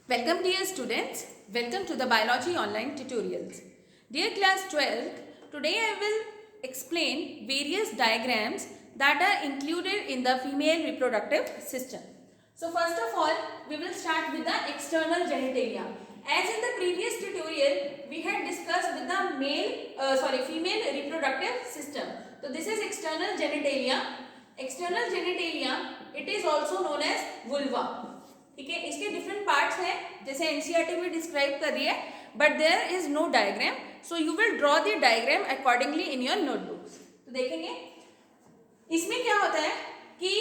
Welcome dear students, welcome to the biology online tutorials. Dear class 12, today I will explain various diagrams that are included in the female reproductive system. So first of all, we will start with the external genitalia. As in the previous tutorial, we had discussed with the female reproductive system. So this is external genitalia. External genitalia, it is also known as vulva. ठीक है, इसके different parts हैं जैसे NCERT में describe कर रही है, but there is no diagram, so you will draw the diagram accordingly in your notebooks. तो देखेंगे इसमें क्या होता है कि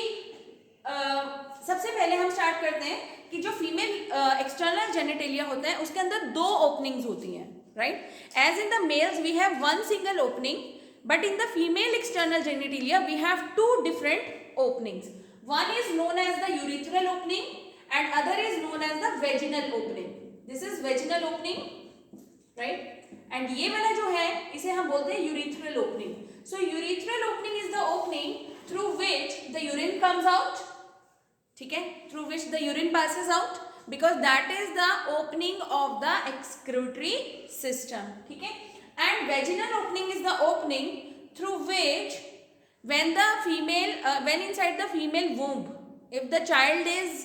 सबसे पहले हम स्टार्ट करते हैं कि जो फीमेल एक्सटर्नल जेनिटेलिया होता है उसके अंदर दो ओपनिंग्स होती हैं, right. As in the males we have one single opening, but in the female external genitalia we have two different openings. One is known as the urethral opening and other is known as the vaginal opening. This is vaginal opening, right? And ये वाला जो है इसे हम बोलते हैं urethral opening. So urethral opening is the opening through which the urine comes out. ठीक है, through which the urine passes out, because that is the opening of the excretory system. ठीक है, and vaginal opening is the opening through which when inside the female womb, if the child is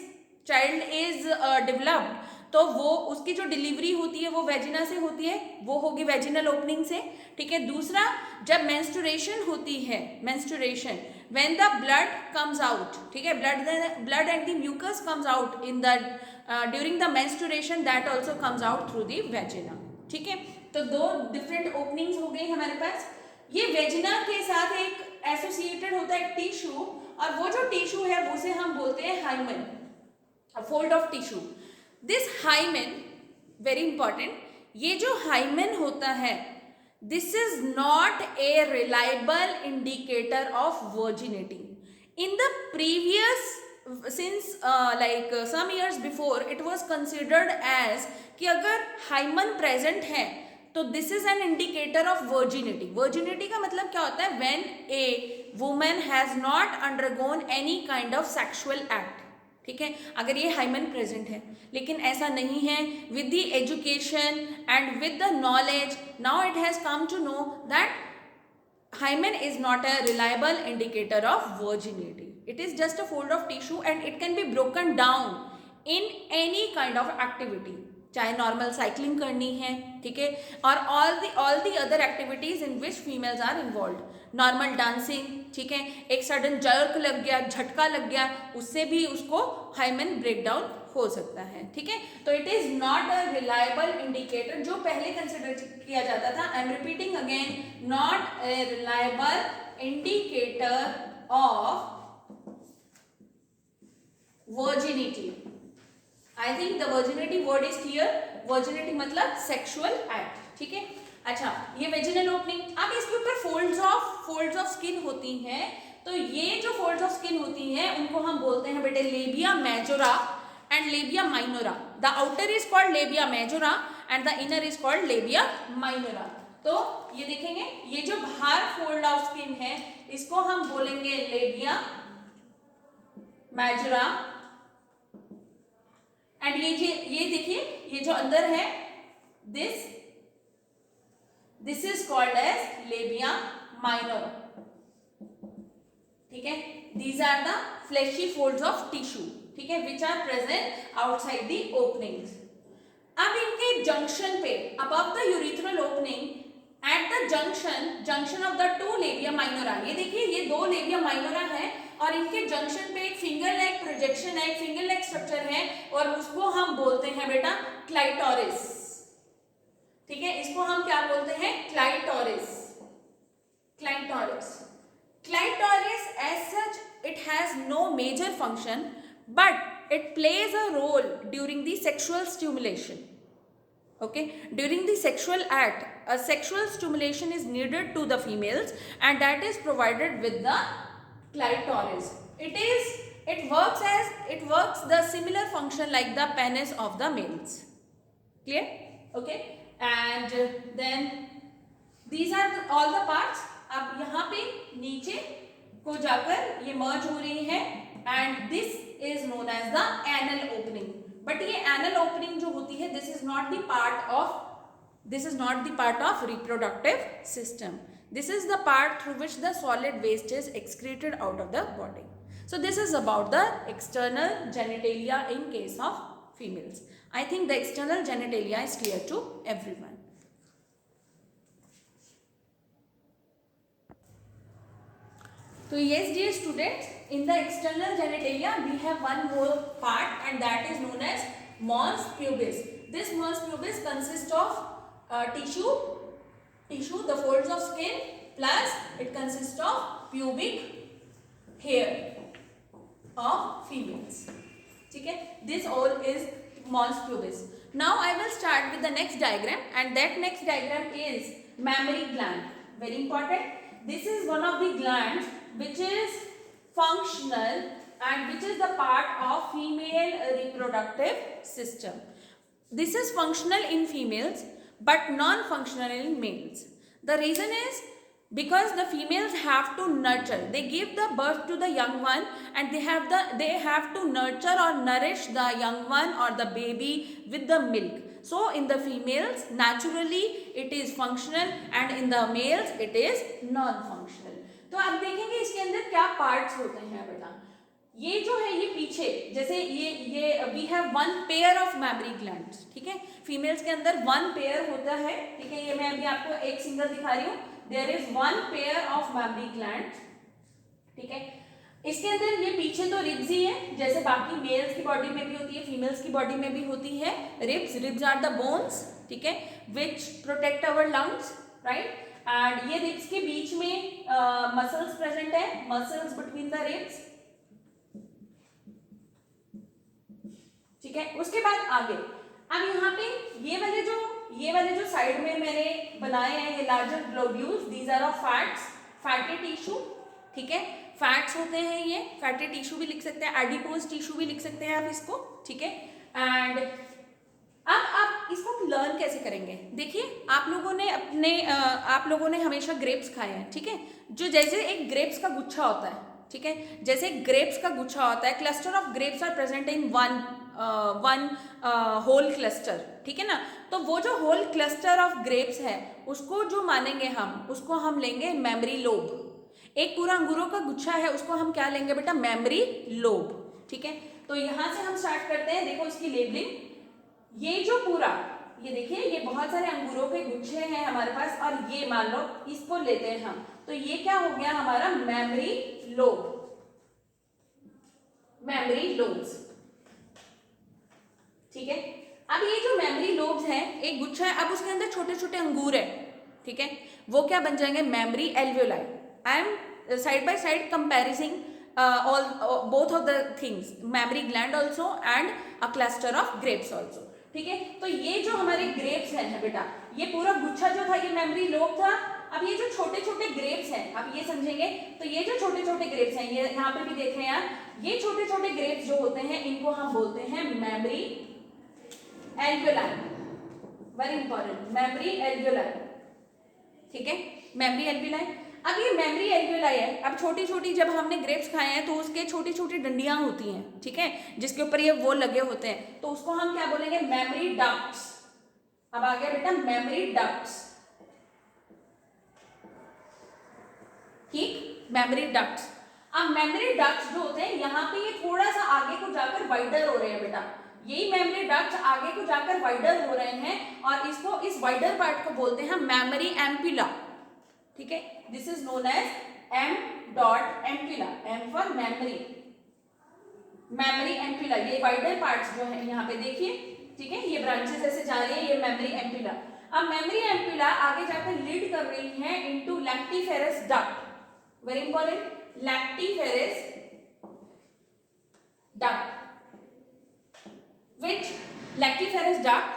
developed, तो वो उसकी जो delivery होती है वो vagina से होती है, वो होगी वेजिनल ओपनिंग से. ठीक है, दूसरा जब मेंस्ट्रुएशन होती है, menstruation when the blood comes out, ठीक है, blood and the mucus comes out in the during the menstruation, that also comes out through the vagina. ठीक है, तो दो डिफरेंट ओपनिंग्स हो गई हमारे पास. ये वेजिना के साथ एक एसोसिएटेड होता है एक टिश्यू, और वो जो टिश्यू है वो से हम बोलते हैं hymen, a fold of tissue. This hymen, very important, ये जो hymen होता है, this is not a reliable indicator of virginity. In the previous, since some years before, it was considered as कि अगर hymen present है तो this is an indicator of virginity. Virginity का मतलब क्या होता है? When a woman has not undergone any kind of sexual act. ठीक है, अगर ये हाइमन प्रेजेंट है, लेकिन ऐसा नहीं है. With the education and with the knowledge now it has come to know that hymen is not a reliable indicator of virginity. It is just a fold of tissue and it can be broken down in any kind of activity, चाहे normal cycling करनी है, ठीक है, और all the other activities in which females are involve, normal dancing, ठीक है, एक sudden jerk लग गया, झटका लग गया, उससे भी उसको हाइमन ब्रेकडाउन हो सकता है. ठीक है, तो it is not a reliable indicator जो पहले कंसिडर किया जाता था. I am repeating again, not a reliable indicator of virginity. I think the virginity word is clear. Virginity मतलब सेक्सुअल एक्ट. ठीक है, अच्छा, ये वेजिनल ओपनिंग. अब इसके ऊपर फोल्ड्स ऑफ स्किन होती हैं, तो ये जो फोल्ड्स ऑफ स्किन होती हैं उनको हम बोलते हैं बेटे labia majora and labia minora. The outer is called labia majora and the inner is called labia minora. तो ये देखेंगे, ये जो बाहर फोल्ड ऑफ स्किन है इसको हम बोलेंगे लेबिया मेजोरा, एंड ये देखिए, ये जो अंदर है this is called as labia minor. ठीक है, these are the fleshy folds of tissue, ठीक है, which are present outside the openings. अब इनके जंक्शन पे above the urethral opening at the junction of the two labia minora, ये देखिए ये दो लेबिया माइनोरा है और इनके जंक्शन पे एक फिंगर लेग प्रोजेक्शन है, एक फिंगर लेग स्ट्रक्चर है, और उसको हम बोलते हैं बेटा क्लाइटोरिस. ठीक है, इसको हम क्या बोलते हैं? Clitoris. Clitoris as such, it has no major function, but it plays a role during the sexual stimulation. Okay, during the sexual act, a sexual stimulation is needed to the females, and that is provided with the clitoris. It works the similar function like the penis of the males. Clear? Okay, and then these are all the parts. अब यहाँ पे नीचे को जाकर ये मर्ज हो रही है, and this is known as the anal opening. But ये एनल ओपनिंग जो होती है this is not the part of reproductive system. This is the part through which the solid waste is excreted out of the body. So this is about the external genitalia in case of females. I think the external genitalia is clear to everyone. So yes dear students, in the external genitalia we have one more part and that is known as mons pubis. This mons pubis consists of tissue, the folds of skin, plus it consists of pubic hair of females. ठीक है, this all is mons pubis. Now I will start with the next diagram and that next diagram is mammary gland. Very important. This is one of the glands which is functional and which is the part of female reproductive system. This is functional in females but non-functional in males. The reason is because the females have to nurture. They give the birth to the young one and they have to nurture or nourish the young one or the baby with the milk. So in the females naturally it is functional and in the males it is non-functional. तो आप देखेंगे इसके अंदर क्या parts होते हैं बेटा. ये जो है ये पीछे जैसे ये we have one pair of mammary glands. ठीक है, फीमेल्स के अंदर वन पेयर होता है. ठीक है, ये मैं अभी आपको एक सिंगल दिखा रही हूँ. There is one pair of mammary glands. ठीक है, इसके अंदर ये पीछे तो रिब्स ही है जैसे बाकी मेल्स की बॉडी में भी होती है, फीमेल्स की बॉडी में भी होती है. Ribs are the bones. ठीक है, which protect our lungs, right. And ये रिब्स के बीच में मसल्स प्रेजेंट है, मसल्स बिटवीन द रिब्स. ठीक है, उसके बाद आगे अब यहाँ पे ये वाले जो साइड में मैंने बनाए हैं ये larger globules, these are of fats, fatty tissue. ठीक है, फैट्स होते हैं ये, फैटी टिश्यू भी लिख सकते हैं, एडिपोज टिश्यू भी लिख सकते हैं आप इसको. ठीक है, एंड अब आप इसको लर्न कैसे करेंगे. देखिए आप लोगों ने हमेशा ग्रेप्स खाए हैं. ठीक है, जो जैसे एक ग्रेप्स का गुच्छा होता है. ठीक है, जैसे ग्रेप्स का गुच्छा होता है, cluster of grapes are present in one whole cluster. ठीक है ना, तो वो जो होल क्लस्टर ऑफ ग्रेप्स है उसको जो मानेंगे हम, उसको हम लेंगे मेमरी लोब. एक पूरा अंगूरों का गुच्छा है उसको हम क्या लेंगे बेटा, मेमरी लोब. ठीक है, तो यहां से हम स्टार्ट करते हैं. देखो इसकी लेबलिंग, ये जो पूरा ये देखिए ये बहुत सारे अंगूरों के गुच्छे हैं हमारे पास और ये मान लो इसको लेते हैं हम, तो ये क्या हो गया हमारा मेमरी लोब, मेमरी लोब्स. ठीक है, अब ये जो मेमरी लोब्स है एक गुच्छा है, अब उसके अंदर छोटे छोटे अंगूर है. ठीक है, वो क्या बन जाएंगे, memory alveoli. I am side by side कंपेरिजिंग all both of the things, mammary gland also and a cluster of grapes also. ठीक है, तो ये जो हमारे ग्रेप्स हैं बेटा, ये पूरा गुच्छा जो था ये मेमरी लोब था. अब ये जो छोटे छोटे ग्रेप्स हैं आप ये समझेंगे, तो ये जो छोटे छोटे ग्रेप्स हैं ये यहाँ पे भी देख रहे हैं आप, ये छोटे छोटे ग्रेप्स जो होते हैं इनको हम बोलते हैं memory alveoli. Very important, memory alveoli. ठीक है, मेमरी एल्वियोलाई. अब ये मेमरी एल्वियोलाई है, अब छोटी छोटी जब हमने ग्रेप्स खाए हैं तो उसके छोटी छोटी डंडियां होती हैं. ठीक है, जिसके ऊपर ये वो लगे होते हैं, तो उसको हम क्या बोलेंगे, मेमरी डक्ट्स. अब आ गया बेटा मेमरी डक्ट्स. ठीक, मेमरी डक्ट्स. अब मेमरी डक्ट्स जो होते हैं यहाँ पे ये थोड़ा सा आगे को जाकर वाइडर हो रहे हैं बेटा, यही मेमरी डक्ट्स आगे को जाकर वाइडर हो रहे हैं और इसको इस वाइडर पार्ट को बोलते हैं मेमरी एम्पुला. ठीक है, this is known as M dot ampulla, M for memory, memory ampulla. ये वाइडर पार्ट्स जो है यहाँ पे देखिए. ठीक है, ये ब्रांचेस ऐसे जा रही है, ये मेमरी एम्पुला. अब मेमरी एम्पुला आगे जाकर लीड कर रही है into lactiferous duct. Very important, lactiferous duct, which lactiferous duct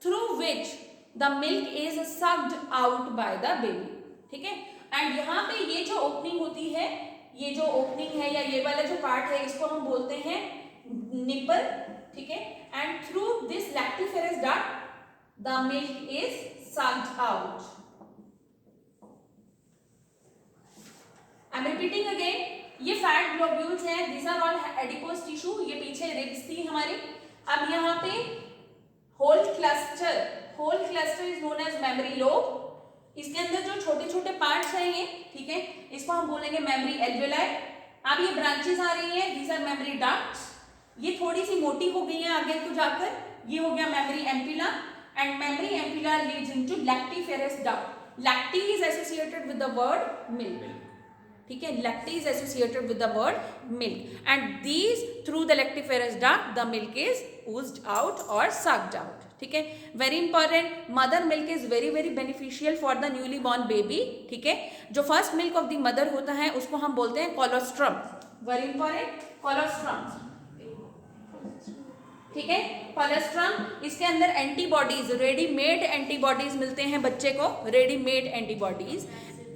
through which the milk is sucked out by the baby. ठीक है, एंड यहाँ पे ये जो ओपनिंग होती है, ये जो ओपनिंग है या ये वाला जो पार्ट है इसको हम बोलते हैं निपल. ठीक है, and through this lactiferous duct the milk is sucked out. I am repeating again, ये फैट ग्लोब्यूल्स हैं, these are all adipose tissue. ये पीछे रिब्स थी हमारी. अब यहाँ पे whole cluster is known as memory lobe. इसके अंदर जो छोटे छोटे पार्ट्स हैं ये, ठीक है, इसको हम बोलेंगे मेमोरी एल्वेलाई। अब ये ब्रांचेस आ रही हैं, दीज आर मेमोरी डक्ट्स। ये थोड़ी सी मोटी हो गई है आगे को जाकर, ये हो गया mammary ampulla and mammary ampulla leads into lactiferous duct. Lacti is associated with the word milk, ठीक है, lacti is associated with the word milk and these through the lactiferous duct the milk is oozed out or sucked out, ठीक है। Very important, mother milk is very very beneficial for the newly born baby, ठीक है। जो first milk of the mother होता है उसको हम बोलते हैं कोलोस्ट्रम, वेरी इंपॉर्टेंट, कोलोस्ट्रम, ठीक है, कोलोस्ट्रम। इसके अंदर एंटीबॉडीज, रेडीमेड एंटीबॉडीज मिलते हैं बच्चे को, रेडीमेड एंटीबॉडीज,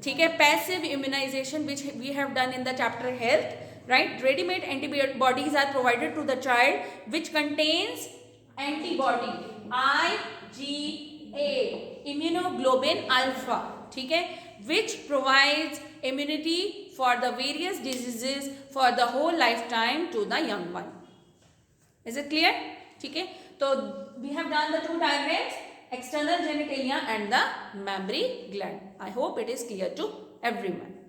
ठीक है। Passive immunisation which we have done in the chapter health, right? Ready-made antibodies are provided to the child which contains antibody IgA, immunoglobulin alpha, ठीक है, which provides immunity for the various diseases for the whole lifetime to the young one. Is it clear? ठीक है, तो we have done the two diagrams, external genitalia and the mammary gland. I hope it is clear to everyone.